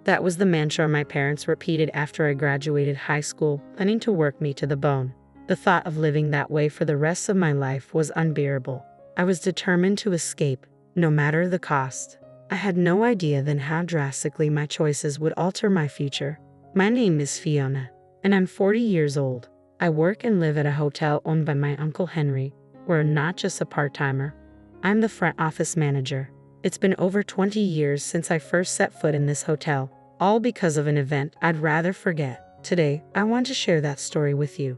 That was the mantra my parents repeated after I graduated high school, planning to work me to the bone. The thought of living that way for the rest of my life was unbearable. I was determined to escape, no matter the cost. I had no idea then how drastically my choices would alter my future. My name is Fiona, and I'm 40 years old. I work and live at a hotel owned by my Uncle Henry. We're not just a part-timer. I'm the front office manager. It's been over 20 years since I first set foot in this hotel, all because of an event I'd rather forget. Today, I want to share that story with you.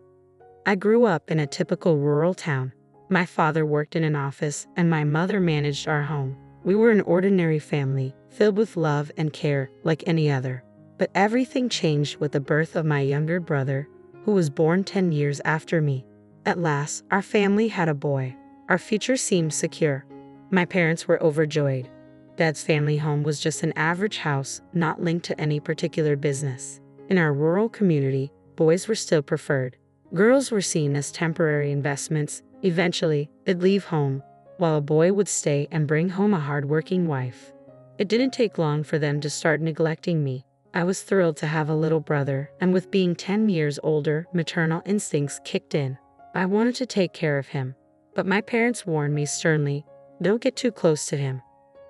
I grew up in a typical rural town. My father worked in an office, and my mother managed our home. We were an ordinary family, filled with love and care like any other. But everything changed with the birth of my younger brother, who was born 10 years after me. At last, our family had a boy. Our future seemed secure. My parents were overjoyed. Dad's family home was just an average house, not linked to any particular business. In our rural community, boys were still preferred. Girls were seen as temporary investments. Eventually, they'd leave home, while a boy would stay and bring home a hard-working wife. It didn't take long for them to start neglecting me. I was thrilled to have a little brother, and with being 10 years older, maternal instincts kicked in. I wanted to take care of him. But my parents warned me sternly, "Don't get too close to him.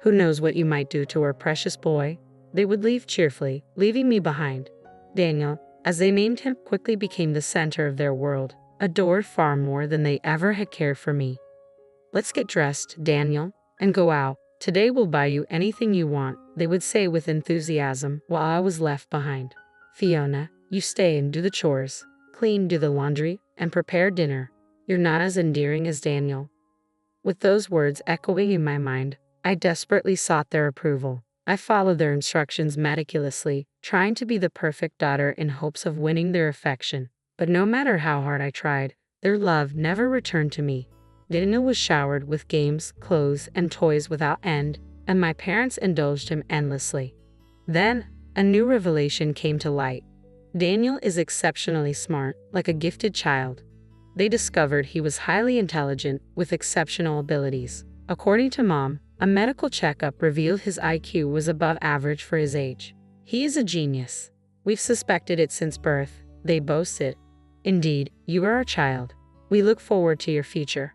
Who knows what you might do to our precious boy?" They would leave cheerfully, leaving me behind. Daniel, as they named him, quickly became the center of their world, adored far more than they ever had cared for me. "Let's get dressed, Daniel, and go out. Today we'll buy you anything you want," they would say with enthusiasm, while I was left behind. "Fiona, you stay and do the chores, clean, do the laundry, and prepare dinner. You're not as endearing as Daniel." With those words echoing in my mind, I desperately sought their approval. I followed their instructions meticulously, trying to be the perfect daughter in hopes of winning their affection. But no matter how hard I tried, their love never returned to me. Daniel was showered with games, clothes, and toys without end, and my parents indulged him endlessly. Then, a new revelation came to light. Daniel is exceptionally smart, like a gifted child. They discovered he was highly intelligent, with exceptional abilities. According to Mom, a medical checkup revealed his IQ was above average for his age. "He is a genius. We've suspected it since birth," they boasted. "Indeed, you are our child. We look forward to your future."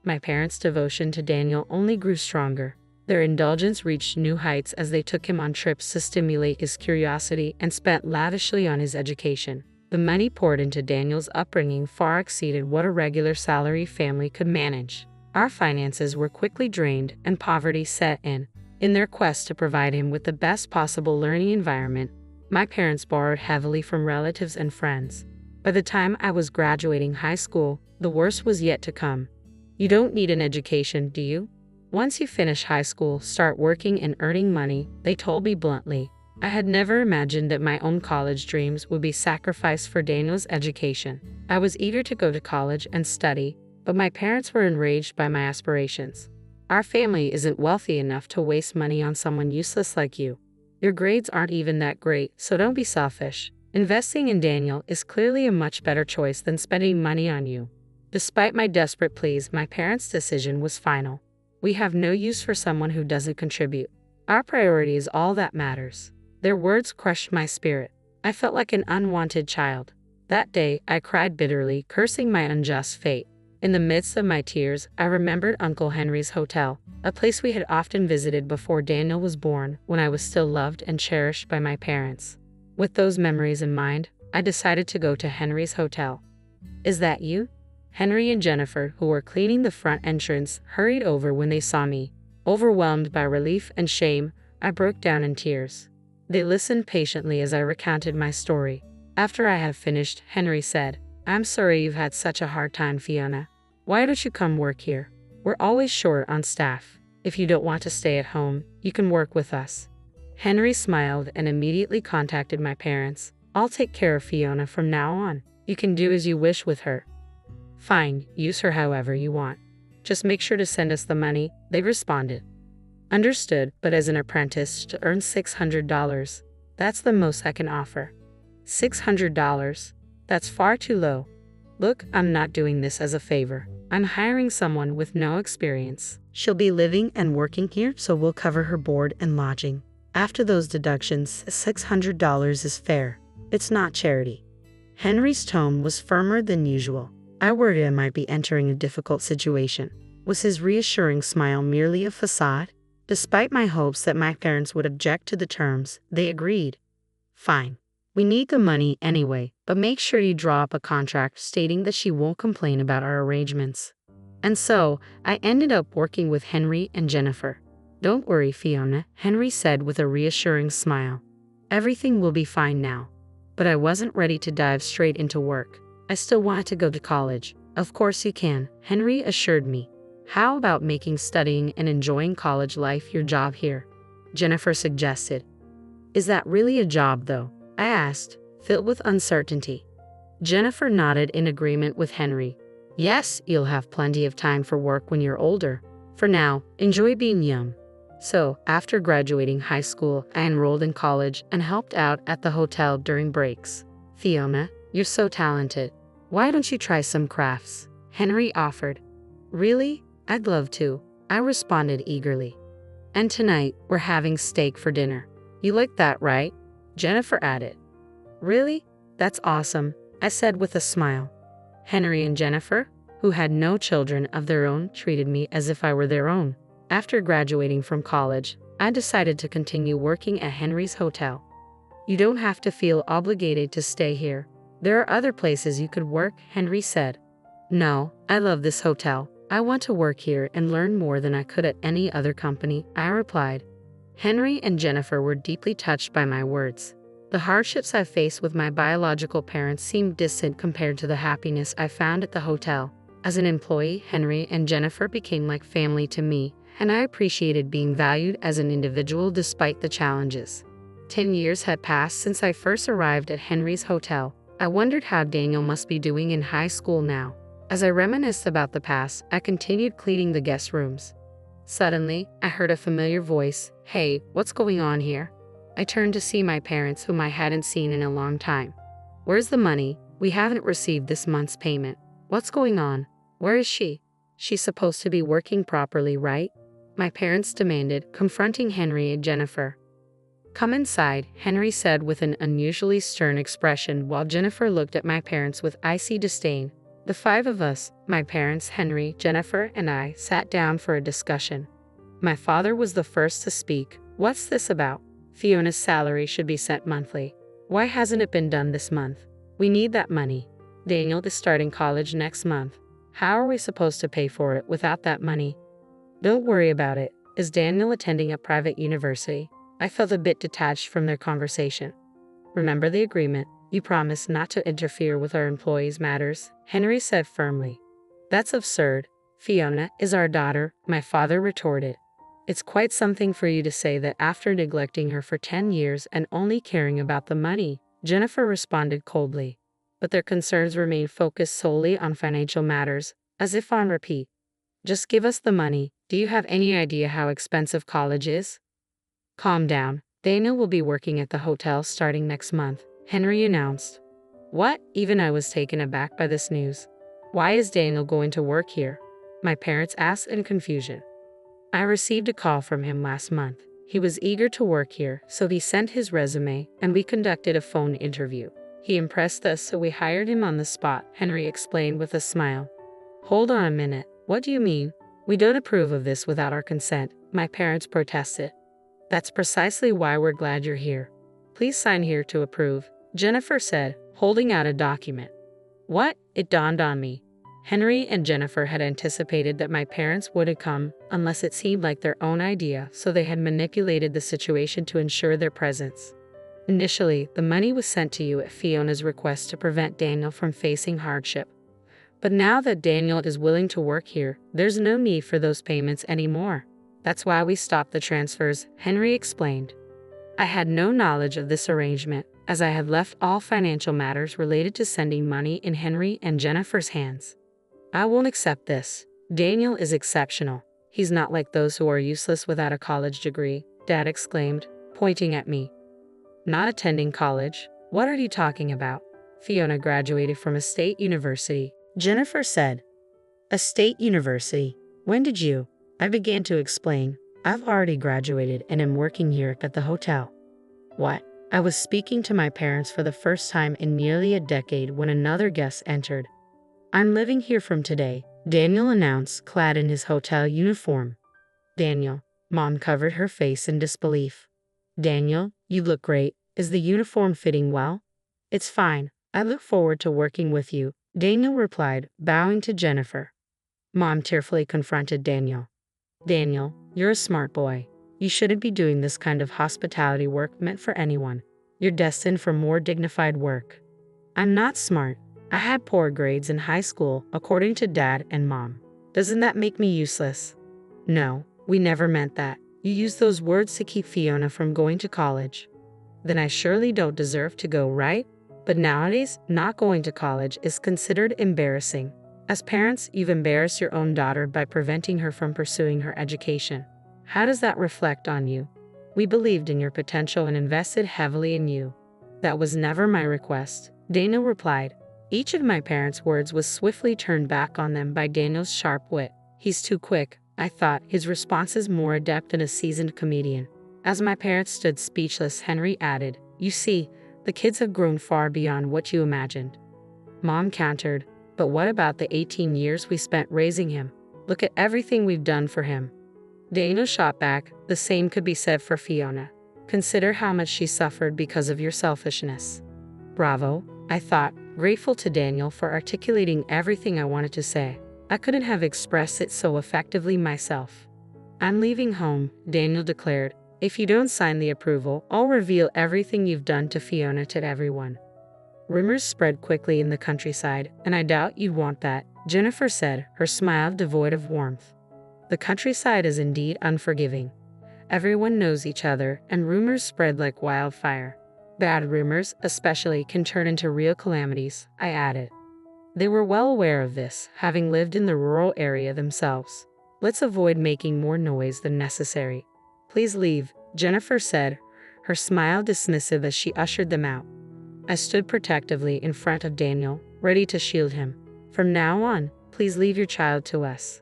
My parents' devotion to Daniel only grew stronger. Their indulgence reached new heights as they took him on trips to stimulate his curiosity and spent lavishly on his education. The money poured into Daniel's upbringing far exceeded what a regular salary family could manage. Our finances were quickly drained and poverty set in. In their quest to provide him with the best possible learning environment, my parents borrowed heavily from relatives and friends. By the time I was graduating high school, the worst was yet to come. "You don't need an education, do you? Once you finish high school, start working and earning money," they told me bluntly. I had never imagined that my own college dreams would be sacrificed for Daniel's education. I was eager to go to college and study, but my parents were enraged by my aspirations. "Our family isn't wealthy enough to waste money on someone useless like you. Your grades aren't even that great, so don't be selfish. Investing in Daniel is clearly a much better choice than spending money on you." Despite my desperate pleas, my parents' decision was final. "We have no use for someone who doesn't contribute. Our priority is all that matters." Their words crushed my spirit. I felt like an unwanted child. That day, I cried bitterly, cursing my unjust fate. In the midst of my tears, I remembered Uncle Henry's hotel, a place we had often visited before Daniel was born, when I was still loved and cherished by my parents. With those memories in mind, I decided to go to Henry's hotel. "Is that you?" Henry and Jennifer, who were cleaning the front entrance, hurried over when they saw me. Overwhelmed by relief and shame, I broke down in tears. They listened patiently as I recounted my story. After I had finished, Henry said, "I'm sorry you've had such a hard time, Fiona. Why don't you come work here? We're always short on staff. If you don't want to stay at home, you can work with us." Henry smiled and immediately contacted my parents. "I'll take care of Fiona from now on. You can do as you wish with her." "Fine, use her however you want. Just make sure to send us the money," they responded. "Understood, but as an apprentice to earn $600, that's the most I can offer." $600? That's far too low. "Look, I'm not doing this as a favor. I'm hiring someone with no experience. She'll be living and working here, so we'll cover her board and lodging. After those deductions, $600 is fair. It's not charity. Henry's tone was firmer than usual. I worried I might be entering a difficult situation. Was his reassuring smile merely a facade? Despite my hopes that my parents would object to the terms, they agreed. Fine. We need the money anyway, but make sure you draw up a contract stating that she won't complain about our arrangements. And so, I ended up working with Henry and Jennifer. Don't worry, Fiona, Henry said with a reassuring smile. Everything will be fine now. But I wasn't ready to dive straight into work. I still wanted to go to college. Of course you can, Henry assured me. How about making studying and enjoying college life your job here? Jennifer suggested. Is that really a job though? I asked, filled with uncertainty. Jennifer nodded in agreement with Henry. Yes, you'll have plenty of time for work when you're older. For now, enjoy being young. So, after graduating high school, I enrolled in college and helped out at the hotel during breaks. Fiona, you're so talented. Why don't you try some crafts? Henry offered. Really? I'd love to, I responded eagerly. And tonight, we're having steak for dinner. You like that, right? Jennifer added. Really? That's awesome, I said with a smile. Henry and Jennifer, who had no children of their own, treated me as if I were their own. After graduating from college, I decided to continue working at Henry's hotel. You don't have to feel obligated to stay here. There are other places you could work, Henry said. No, I love this hotel. I want to work here and learn more than I could at any other company, I replied. Henry and Jennifer were deeply touched by my words. The hardships I faced with my biological parents seemed distant compared to the happiness I found at the hotel. As an employee, Henry and Jennifer became like family to me, and I appreciated being valued as an individual despite the challenges. 10 years had passed since I first arrived at Henry's hotel. I wondered how Daniel must be doing in high school now. As I reminisced about the past, I continued cleaning the guest rooms. Suddenly, I heard a familiar voice. Hey, what's going on here? I turned to see my parents, whom I hadn't seen in a long time. Where's the money? We haven't received this month's payment. What's going on? Where is she? She's supposed to be working properly, right? My parents demanded, confronting Henry and Jennifer. Come inside, Henry said with an unusually stern expression while Jennifer looked at my parents with icy disdain. The five of us, my parents, Henry, Jennifer, and I, sat down for a discussion. My father was the first to speak. What's this about? Fiona's salary should be sent monthly. Why hasn't it been done this month? We need that money. Daniel is starting college next month. How are we supposed to pay for it without that money? Don't worry about it. Is Daniel attending a private university? I felt a bit detached from their conversation. Remember the agreement. You promised not to interfere with our employees' matters, Henry said firmly. That's absurd. Fiona is our daughter, my father retorted. It's quite something for you to say that after neglecting her for 10 years and only caring about the money, Jennifer responded coldly. But their concerns remained focused solely on financial matters, as if on repeat. Just give us the money. Do you have any idea how expensive college is? Calm down. Daniel will be working at the hotel starting next month, Henry announced. What? Even I was taken aback by this news. Why is Daniel going to work here? My parents asked in confusion. I received a call from him last month. He was eager to work here, so he sent his resume and we conducted a phone interview. He impressed us, so we hired him on the spot, Henry explained with a smile. Hold on a minute. What do you mean? We don't approve of this without our consent, my parents protested. That's precisely why we're glad you're here. Please sign here to approve, Jennifer said, holding out a document. What? It dawned on me. Henry and Jennifer had anticipated that my parents wouldn't come unless it seemed like their own idea, so they had manipulated the situation to ensure their presence. Initially, the money was sent to you at Fiona's request to prevent Daniel from facing hardship. But now that Daniel is willing to work here, there's no need for those payments anymore. That's why we stopped the transfers, Henry explained. I had no knowledge of this arrangement, as I had left all financial matters related to sending money in Henry and Jennifer's hands. I won't accept this. Daniel is exceptional. He's not like those who are useless without a college degree, Dad exclaimed, pointing at me. Not attending college? What are you talking about? Fiona graduated from a state university, Jennifer said. A state university? When did you? I began to explain. I've already graduated and am working here at the hotel. What? I was speaking to my parents for the first time in nearly a decade when another guest entered. I'm living here from today, Daniel announced, clad in his hotel uniform. Daniel. Mom covered her face in disbelief. Daniel, you look great. Is the uniform fitting well? It's fine. I look forward to working with you, Daniel replied, bowing to Jennifer. Mom tearfully confronted Daniel. Daniel, you're a smart boy. You shouldn't be doing this kind of hospitality work meant for anyone. You're destined for more dignified work. I'm not smart. I had poor grades in high school, according to Dad and Mom. Doesn't that make me useless? No, we never meant that. You used those words to keep Fiona from going to college. Then I surely don't deserve to go, right? But nowadays, not going to college is considered embarrassing. As parents, you've embarrassed your own daughter by preventing her from pursuing her education. How does that reflect on you? We believed in your potential and invested heavily in you. That was never my request, Daniel replied. Each of my parents' words was swiftly turned back on them by Daniel's sharp wit. He's too quick, I thought, his responses more adept than a seasoned comedian. As my parents stood speechless, Henry added, You see, the kids have grown far beyond what you imagined. Mom countered, But what about the 18 years we spent raising him? Look at everything we've done for him. Daniel shot back, The same could be said for Fiona. Consider how much she suffered because of your selfishness. Bravo, I thought, grateful to Daniel for articulating everything I wanted to say. I couldn't have expressed it so effectively myself. I'm leaving home, Daniel declared. If you don't sign the approval, I'll reveal everything you've done to Fiona to everyone. Rumors spread quickly in the countryside, and I doubt you'd want that, Jennifer said, her smile devoid of warmth. The countryside is indeed unforgiving. Everyone knows each other, and rumors spread like wildfire. Bad rumors, especially, can turn into real calamities, I added. They were well aware of this, having lived in the rural area themselves. Let's avoid making more noise than necessary. Please leave, Jennifer said, her smile dismissive as she ushered them out. I stood protectively in front of Daniel, ready to shield him. From now on, please leave your child to us.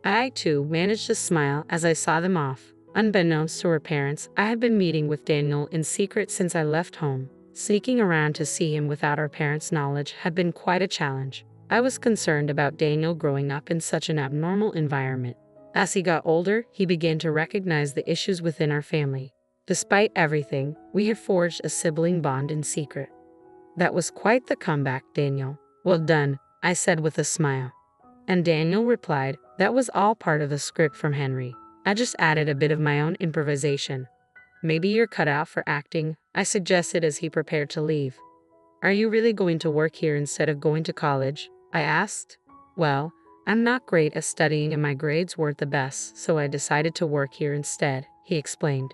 I, too, managed to smile as I saw them off. Unbeknownst to her parents, I had been meeting with Daniel in secret since I left home. Sneaking around to see him without our parents' knowledge had been quite a challenge. I was concerned about Daniel growing up in such an abnormal environment. As he got older, he began to recognize the issues within our family. Despite everything, we had forged a sibling bond in secret. That was quite the comeback, Daniel. Well done, I said with a smile. And Daniel replied, That was all part of the script from Henry. I just added a bit of my own improvisation. Maybe you're cut out for acting, I suggested as he prepared to leave. Are you really going to work here instead of going to college? I asked. Well, I'm not great at studying and my grades weren't the best, so I decided to work here instead, he explained.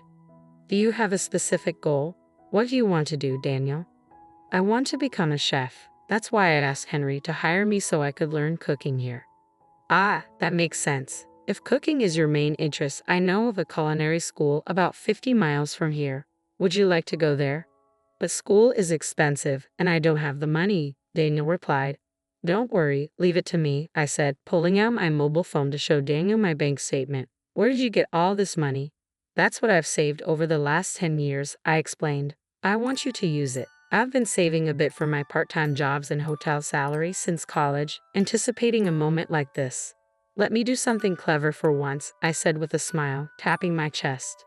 Do you have a specific goal? What do you want to do, Daniel? I want to become a chef. That's why I asked Henry to hire me so I could learn cooking here. Ah, that makes sense. If cooking is your main interest, I know of a culinary school about 50 miles from here. Would you like to go there? But school is expensive, and I don't have the money, Daniel replied. Don't worry, leave it to me, I said, pulling out my mobile phone to show Daniel my bank statement. Where did you get all this money? That's what I've saved over the last 10 years, I explained. I want you to use it. I've been saving a bit for my part-time jobs and hotel salary since college, anticipating a moment like this. Let me do something clever for once, I said with a smile, tapping my chest.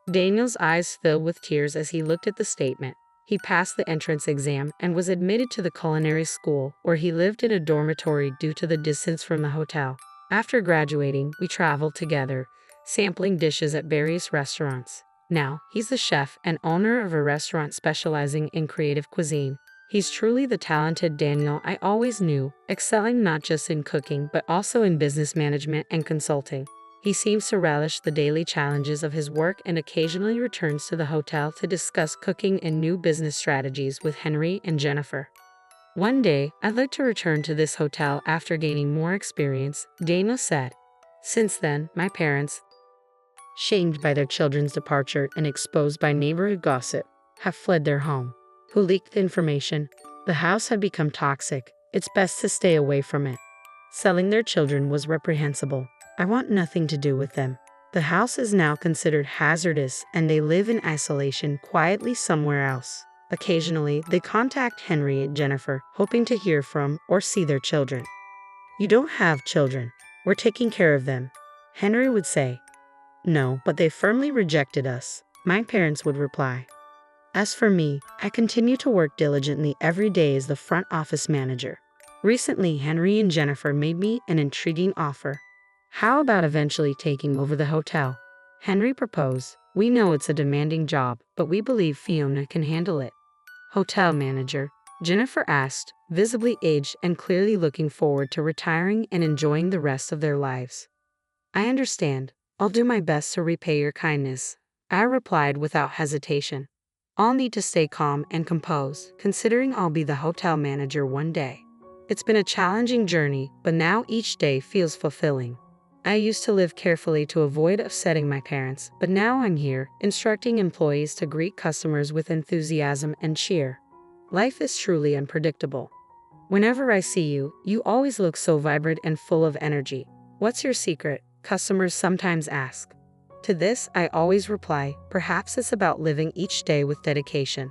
Daniel's eyes filled with tears as he looked at the statement. He passed the entrance exam and was admitted to the culinary school, where he lived in a dormitory due to the distance from the hotel. After graduating, we traveled together, sampling dishes at various restaurants. Now, he's the chef and owner of a restaurant specializing in creative cuisine. He's truly the talented Daniel I always knew, excelling not just in cooking but also in business management and consulting. He seems to relish the daily challenges of his work and occasionally returns to the hotel to discuss cooking and new business strategies with Henry and Jennifer. One day, I'd like to return to this hotel after gaining more experience, Daniel said. Since then, my parents, shamed by their children's departure and exposed by neighborhood gossip, have fled their home. Who leaked the information? The house had become toxic. It's best to stay away from it. Selling their children was reprehensible. I want nothing to do with them. The house is now considered hazardous and they live in isolation quietly somewhere else. Occasionally, they contact Henry and Jennifer, hoping to hear from or see their children. "You don't have children. We're taking care of them," Henry would say. "No, but they firmly rejected us," my parents would reply. As for me, I continue to work diligently every day as the front office manager. Recently, Henry and Jennifer made me an intriguing offer. "How about eventually taking over the hotel?" Henry proposed. "We know it's a demanding job, but we believe Fiona can handle it." "Hotel manager?" Jennifer asked, visibly aged and clearly looking forward to retiring and enjoying the rest of their lives. "I understand. I'll do my best to repay your kindness," I replied without hesitation. "I'll need to stay calm and composed, considering I'll be the hotel manager one day. It's been a challenging journey, but now each day feels fulfilling. I used to live carefully to avoid upsetting my parents, but now I'm here, instructing employees to greet customers with enthusiasm and cheer. Life is truly unpredictable. Whenever I see you, you always look so vibrant and full of energy. What's your secret?" customers sometimes ask. To this, I always reply, "Perhaps it's about living each day with dedication."